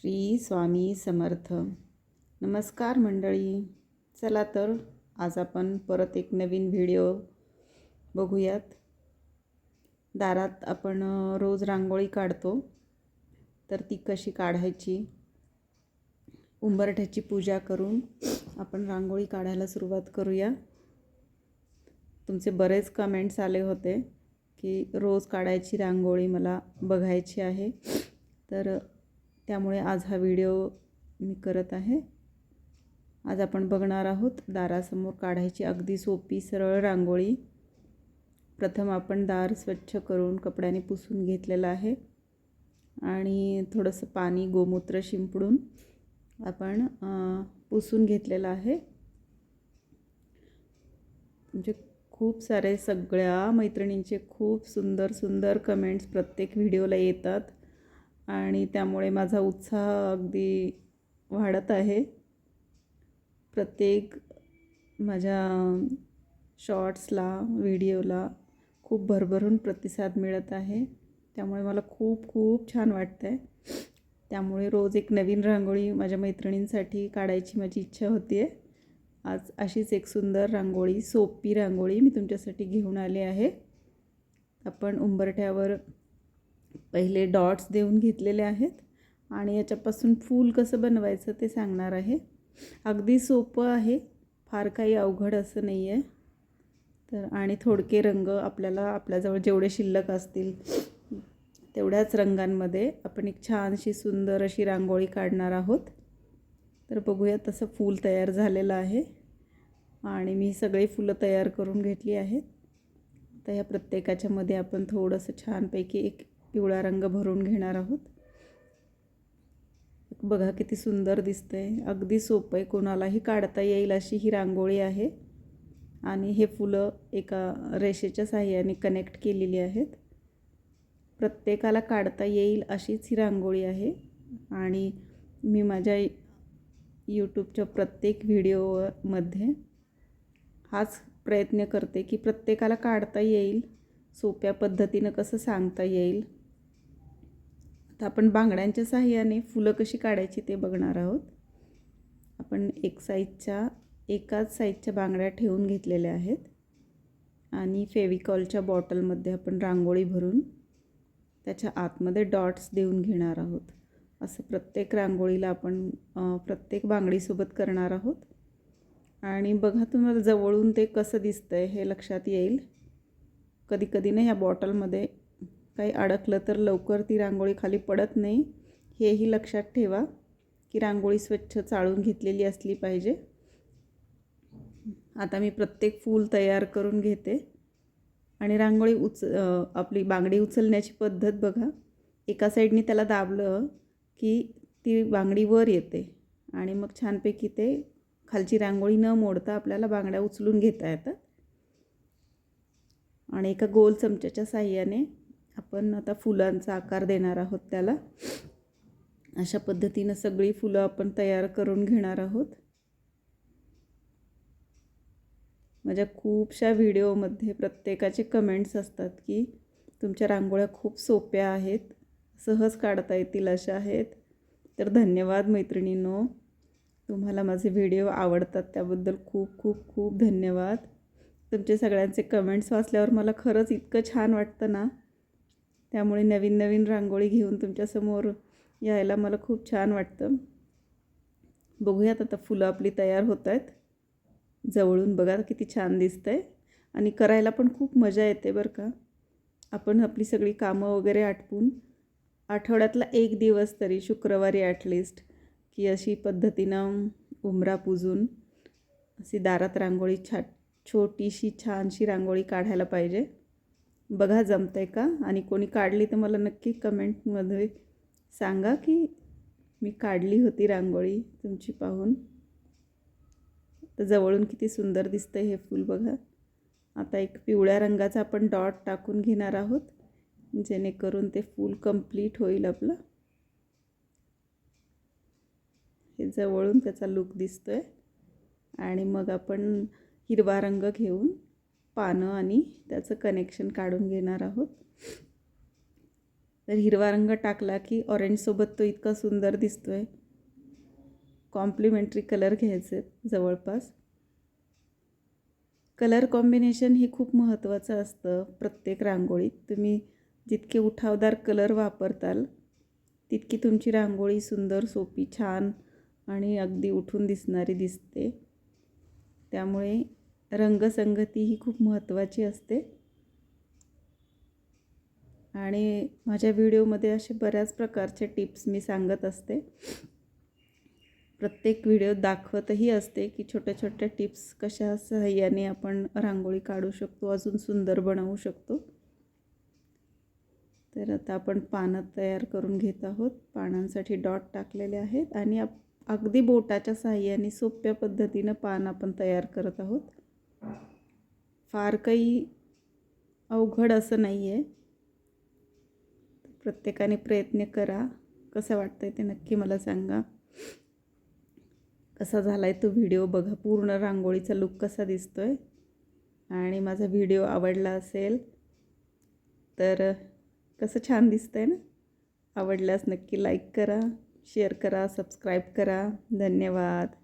श्री स्वामी समर्थ. नमस्कार मंडळी. चला तर आज आपण परत एक नवीन व्हिडिओ बघूयात. दारात आपण रोज रांगोळी काढतो, तर ती कशी काढायची, उंबरठ्याची पूजा करून आपण रांगोळी काढायला सुरुवात करूया. तुमचे बरेच कमेंट्स आले होते की रोज काढायची रांगोळी मला बघायची आहे, तर त्यामुळे आज हा व्हिडिओ मी करत आहे. आज आपण बघणार आहोत दारासमोर काढायची अगदी सोपी सरळ रांगोळी. प्रथम आपण दार स्वच्छ करून कपड्याने पुसून घेतलेलं आहे आणि थोडंसं पाणी गोमूत्र शिंपडून आपण पुसून घेतलेलं आहे. म्हणजे खूप सारे सगळ्या मैत्रिणींचे खूप सुंदर सुंदर कमेंट्स प्रत्येक व्हिडिओला येतात आणि त्यामुळे माझा उत्साह अगदी वाढत आहे. प्रत्येक माझ्या शॉर्ट्सला व्हिडिओला खूप भरभरून प्रतिसाद मिळत आहे, त्यामुळे मला खूप खूप छान वाटतं आहे. त्यामुळे रोज एक नवीन रांगोळी माझ्या मैत्रिणींसाठी काढायची माझी इच्छा होती आहे. आज अशीच एक सुंदर रांगोळी, सोपी रांगोळी मी तुमच्यासाठी घेऊन आली आहे. आपण उंबरठ्यावर पहिले डॉट्स देऊन घेतलेले आहेत आणि याच्यापासून फूल कसं बनवायचं ते सांगणार आहे. अगदी सोपं आहे, फार काही अवघड असं नाही आहे. तर आणि थोडके रंग आपल्याला आपल्याजवळ जेवढे शिल्लक असतील तेवढ्याच रंगांमध्ये आपण एक छानशी सुंदर अशी रांगोळी काढणार आहोत. तर बघूया. तसं फूल तयार झालेलं आहे आणि मी सगळी फुलं तयार करून घेतली आहेत. तर ह्या प्रत्येकाच्या मध्ये आपण थोडंसं छानपैकी एक पिवळा रंग भरून घेणार आहोत. बघा किती सुंदर दिसतंय. अगदी सोपं आहे, कोणालाही काढता येईल अशी ही रांगोळी आहे. आणि हे फुलं एका रेषेच्या साहाय्याने कनेक्ट केलेली आहेत. प्रत्येकाला काढता येईल अशीच ही रांगोळी आहे आणि मी माझ्या यूट्यूबच्या प्रत्येक व्हिडिओमध्ये हाच प्रयत्न करते की प्रत्येकाला काढता येईल, सोप्या पद्धतीनं कसं सांगता येईल. आता आपण बांगड्यांच्या साहाय्याने फुलं कशी काढायची ते बघणार आहोत. आपण एकाच साईजच्या बांगड्या ठेवून घेतलेल्या आहेत आणि फेविकॉलच्या बॉटलमध्ये आपण रांगोळी भरून त्याच्या आतमध्ये डॉट्स देऊन घेणार आहोत. असं प्रत्येक रांगोळीला आपण प्रत्येक बांगडीसोबत करणार आहोत. आणि बघा तुम्हाला जवळून ते कसं दिसतंय हे लक्षात येईल. कधी कधी ना ह्या बॉटलमध्ये काही अडकलं तर लवकर ती रांगोळी खाली पडत नाही, हेही लक्षात ठेवा की रांगोळी स्वच्छ चाळून घेतलेली असली पाहिजे. आता मी प्रत्येक फूल तयार करून घेते आणि रांगोळी आपली बांगडी उचलण्याची पद्धत बघा. एका साईडने त्याला दाबलं की ती बांगडी वर येते आणि मग छानपैकी ते खालची रांगोळी न मोडता आपल्याला बांगड्या उचलून घेता येतात. आणि एका गोल चमच्याच्या साहाय्याने आपण आता फुलांचा आकार देणार आहोत त्याला. अशा पद्धतीनं सगळी फुलं आपण तयार करून घेणार आहोत. माझ्या खूपशा व्हिडिओमध्ये प्रत्येकाचे कमेंट्स असतात की तुमच्या रांगोळ्या खूप सोप्या आहेत, सहज काढता येतील अशा आहेत. तर धन्यवाद मैत्रिणींनो, तुम्हाला माझे व्हिडिओ आवडतात त्याबद्दल खूप खूप खूप धन्यवाद. तुमचे सगळ्यांचे कमेंट्स वाचल्यावर मला खरंच इतकं छान वाटतं ना, त्यामुळे नवीन नवीन रांगोळी घेऊन तुमच्यासमोर यायला मला खूप छान वाटतं. बघूयात आता फुलं आपली तयार होत आहेत. जवळून बघा किती छान दिसतंय आणि करायला पण खूप मजा येते बरं का. आपण आपली सगळी कामं वगैरे आटपून आठवड्यातला एक दिवस तरी शुक्रवारी ॲटलिस्ट की अशी पद्धतीनं उंबरा पुजून अशी दारात रांगोळी छोटीशी छानशी रांगोळी काढायला पाहिजे. बघा जमतंय का, आणि कोणी काढली तर मला नक्की कमेंटमध्ये सांगा की मी काढली होती रांगोळी तुमची पाहून. तर जवळून किती सुंदर दिसतंय हे फूल बघा. आता एक पिवळ्या रंगाचा आपण डॉट टाकून घेणार आहोत जेणेकरून ते फूल कंप्लीट होईल आपलं. हे जवळून त्याचा लुक दिसतोय. आणि मग आपण हिरवा रंग घेऊन पानं आणि त्याचं कनेक्शन काढून घेणार आहोत. तर हिरवा रंग टाकला की ऑरेंजसोबत तो इतका सुंदर दिसतो आहे. कॉम्प्लिमेंटरी कलर घ्यायचे जवळपास. कलर कॉम्बिनेशन हे खूप महत्त्वाचं असतं प्रत्येक रांगोळीत. तुम्ही जितके उठावदार कलर वापरताल तितकी तुमची रांगोळी सुंदर, सोपी, छान आणि अगदी उठून दिसणारी दिसते. त्यामुळे रंगसंगती ही खूप महत्त्वाची असते. आणि माझ्या व्हिडिओमध्ये असे बऱ्याच प्रकारचे टिप्स मी सांगत असते. प्रत्येक व्हिडिओ दाखवतही असते की छोट्या छोट्या टिप्स कशा सहाय्याने आपण रांगोळी काढू शकतो, अजून सुंदर बनवू शकतो. तर आता आपण पानं तयार करून घेत आहोत. पानांसाठी डॉट टाकलेले आहेत आणि अगदी बोटाच्या सहाय्याने सोप्या पद्धतीनं पान आपण तयार करत आहोत. फार काही अवघड असं नाही आहे. प्रत्येकाने प्रयत्न करा. कसं वाटतंय ते नक्की मला सांगा. कसा झाला आहे तो व्हिडिओ बघा. पूर्ण रांगोळीचा लुक कसा दिसतो आहे. आणि माझा व्हिडिओ आवडला असेल तर कसं छान दिसतं आहे ना. आवडल्यास नक्की लाईक करा, शेअर करा, सबस्क्राईब करा. धन्यवाद.